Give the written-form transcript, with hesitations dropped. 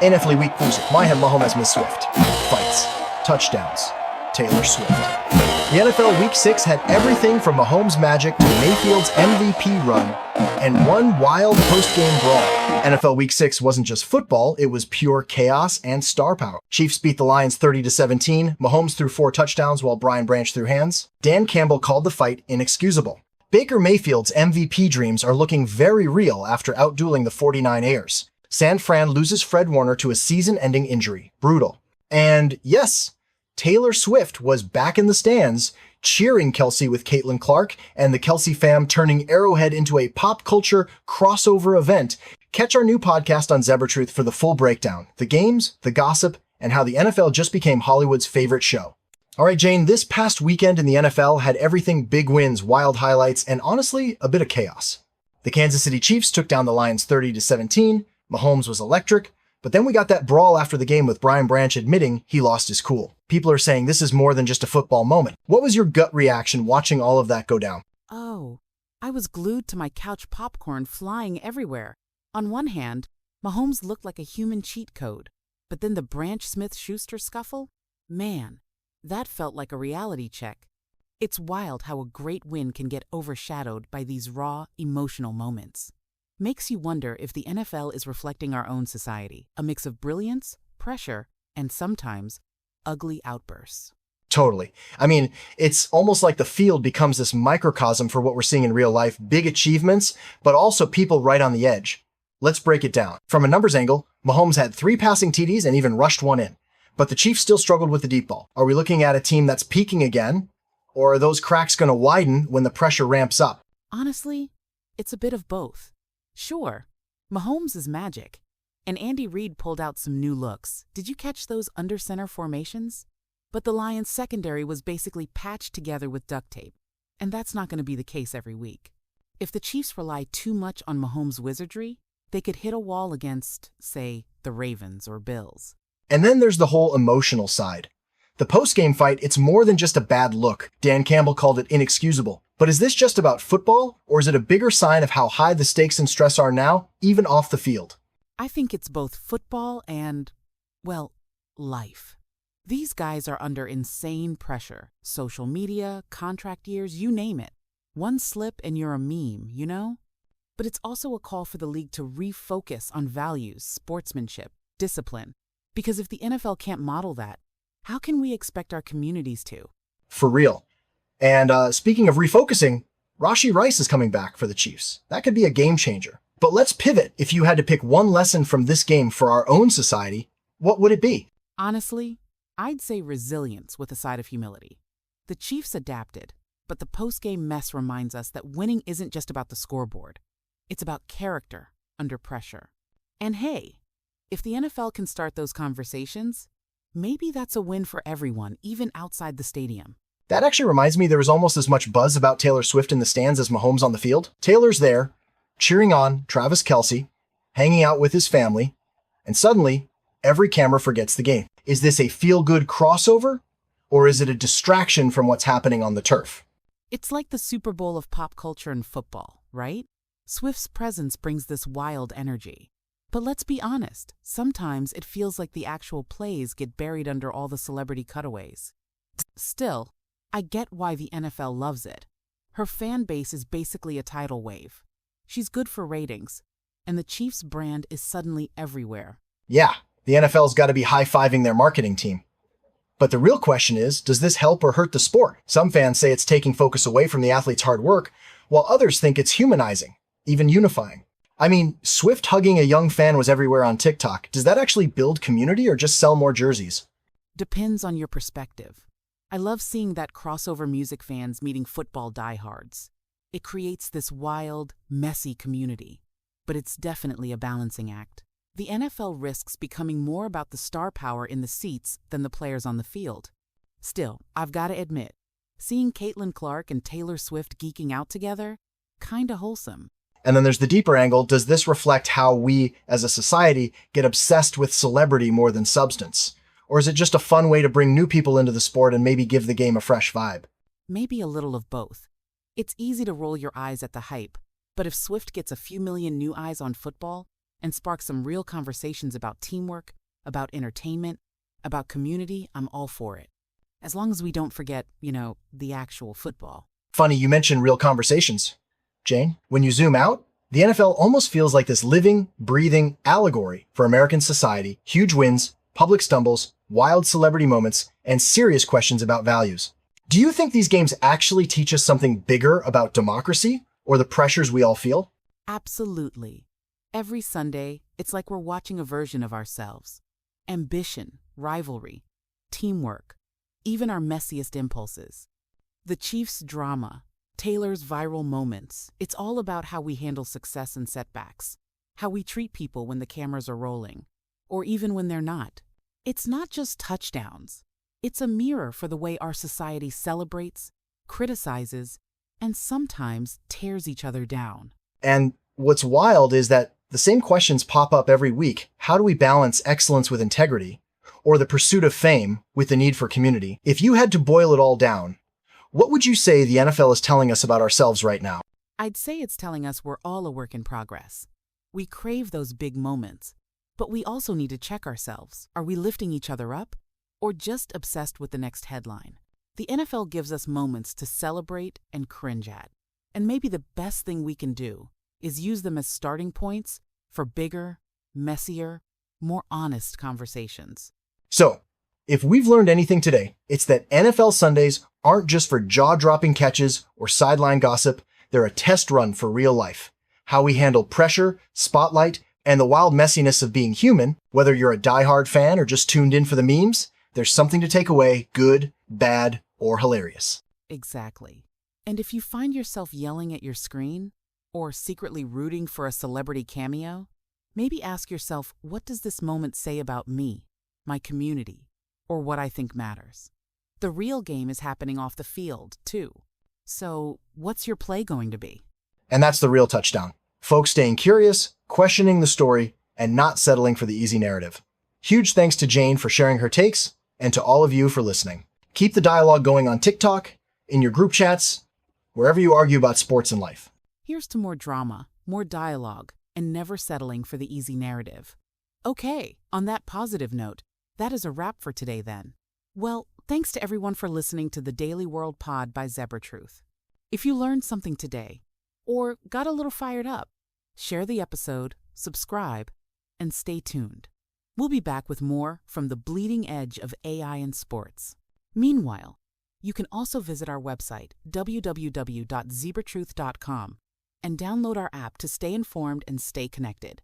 NFL Week 5, Mayhem, Mahomes, Miss Swift. Fights. Touchdowns. Taylor Swift. The NFL Week 6 had everything from Mahomes' magic to Mayfield's MVP run and one wild post-game brawl. NFL Week 6 wasn't just football, it was pure chaos and star power. Chiefs beat the Lions 30-17, Mahomes threw 4 touchdowns while Brian Branch threw hands. Dan Campbell called the fight inexcusable. Baker Mayfield's MVP dreams are looking very real after outdueling the 49ers. San Fran loses Fred Warner to a season-ending injury. Brutal. And yes, Taylor Swift was back in the stands, cheering Kelce with Caitlin Clark, and the Kelce fam turning Arrowhead into a pop culture crossover event. Catch our new podcast on Zebra Truth for the full breakdown, the games, the gossip, and how the NFL just became Hollywood's favorite show. All right, Jane, this past weekend in the NFL had everything big wins, wild highlights, and honestly, a bit of chaos. The Kansas City Chiefs took down the Lions 30-17. Mahomes was electric. But then we got that brawl after the game with Brian Branch admitting he lost his cool. People are saying this is more than just a football moment. What was your gut reaction watching all of that go down? Oh, I was glued to my couch popcorn flying everywhere. On one hand, Mahomes looked like a human cheat code. But then the Branch-Smith-Schuster scuffle? Man, that felt like a reality check. It's wild how a great win can get overshadowed by these raw, emotional moments. Makes you wonder if the NFL is reflecting our own society, a mix of brilliance, pressure, and sometimes ugly outbursts. Totally. I mean, it's almost like the field becomes this microcosm for what we're seeing in real life, big achievements, but also people right on the edge. Let's break it down. From a numbers angle, Mahomes had 3 passing TDs and even rushed 1 in. But the Chiefs still struggled with the deep ball. Are we looking at a team that's peaking again? Or are those cracks going to widen when the pressure ramps up? Honestly, it's a bit of both. Sure, Mahomes is magic, and Andy Reid pulled out some new looks. Did you catch those under-center formations? But the Lions' secondary was basically patched together with duct tape, and that's not going to be the case every week. If the Chiefs rely too much on Mahomes' wizardry, they could hit a wall against, say, the Ravens or Bills. And then there's the whole emotional side. The post-game fight, it's more than just a bad look. Dan Campbell called it inexcusable. But is this just about football, or is it a bigger sign of how high the stakes and stress are now, even off the field? I think it's both football and, well, life. These guys are under insane pressure. Social media, contract years, you name it. One slip and you're a meme, you know? But it's also a call for the league to refocus on values, sportsmanship, discipline. Because if the NFL can't model that, how can we expect our communities to? For real. And speaking of refocusing, Rashee Rice is coming back for the Chiefs. That could be a game changer. But let's pivot. If you had to pick one lesson from this game for our own society, what would it be? Honestly, I'd say resilience with a side of humility. The Chiefs adapted, but the post-game mess reminds us that winning isn't just about the scoreboard. It's about character under pressure. And hey, if the NFL can start those conversations, maybe that's a win for everyone, even outside the stadium. That actually reminds me there was almost as much buzz about Taylor Swift in the stands as Mahomes on the field. Taylor's there, cheering on Travis Kelce, hanging out with his family, and suddenly, every camera forgets the game. Is this a feel-good crossover, or is it a distraction from what's happening on the turf? It's like the Super Bowl of pop culture and football, right? Swift's presence brings this wild energy. But let's be honest, sometimes it feels like the actual plays get buried under all the celebrity cutaways. Still, I get why the NFL loves it. Her fan base is basically a tidal wave. She's good for ratings, and the Chiefs brand is suddenly everywhere. Yeah, the NFL's got to be high-fiving their marketing team. But the real question is, does this help or hurt the sport? Some fans say it's taking focus away from the athlete's hard work, while others think it's humanizing, even unifying. I mean, Swift hugging a young fan was everywhere on TikTok. Does that actually build community or just sell more jerseys? Depends on your perspective. I love seeing that crossover music fans meeting football diehards. It creates this wild, messy community. But it's definitely a balancing act. The NFL risks becoming more about the star power in the seats than the players on the field. Still, I've got to admit, seeing Caitlin Clark and Taylor Swift geeking out together, kinda wholesome. And then there's the deeper angle. Does this reflect how we, as a society, get obsessed with celebrity more than substance? Or is it just a fun way to bring new people into the sport and maybe give the game a fresh vibe? Maybe a little of both. It's easy to roll your eyes at the hype, but if Swift gets a few million new eyes on football, and spark some real conversations about teamwork, about entertainment, about community, I'm all for it. As long as we don't forget, the actual football. Funny you mentioned real conversations. Jane, when you zoom out, the NFL almost feels like this living, breathing allegory for American society, huge wins, public stumbles, wild celebrity moments, and serious questions about values. Do you think these games actually teach us something bigger about democracy or the pressures we all feel? Absolutely. Every Sunday, it's like we're watching a version of ourselves. Ambition, rivalry, teamwork, even our messiest impulses. The Chiefs' drama, Taylor's viral moments, it's all about how we handle success and setbacks, how we treat people when the cameras are rolling, or even when they're not. It's not just touchdowns. It's a mirror for the way our society celebrates, criticizes, and sometimes tears each other down. And what's wild is that the same questions pop up every week. How do we balance excellence with integrity, or the pursuit of fame with the need for community? If you had to boil it all down, what would you say the NFL is telling us about ourselves right now? I'd say it's telling us we're all a work in progress. We crave those big moments, but we also need to check ourselves. Are we lifting each other up, or just obsessed with the next headline? The NFL gives us moments to celebrate and cringe at. And maybe the best thing we can do is use them as starting points for bigger, messier, more honest conversations. So, if we've learned anything today, it's that NFL Sundays aren't just for jaw-dropping catches or sideline gossip. They're a test run for real life. How we handle pressure, spotlight, and the wild messiness of being human, whether you're a diehard fan or just tuned in for the memes, there's something to take away, good, bad, or hilarious. Exactly. And if you find yourself yelling at your screen, or secretly rooting for a celebrity cameo, maybe ask yourself, what does this moment say about me, my community, or what I think matters? The real game is happening off the field, too. So, what's your play going to be? And that's the real touchdown. Folks staying curious, questioning the story, and not settling for the easy narrative. Huge thanks to Jane for sharing her takes, and to all of you for listening. Keep the dialogue going on TikTok, in your group chats, wherever you argue about sports and life. Here's to more drama, more dialogue, and never settling for the easy narrative. Okay, on that positive note, that is a wrap for today then. Well, thanks to everyone for listening to the Daily World Pod by Zebra Truth. If you learned something today, or got a little fired up, share the episode, subscribe, and stay tuned. We'll be back with more from the bleeding edge of AI in sports. Meanwhile, you can also visit our website, www.zebratruth.com, and download our app to stay informed and stay connected.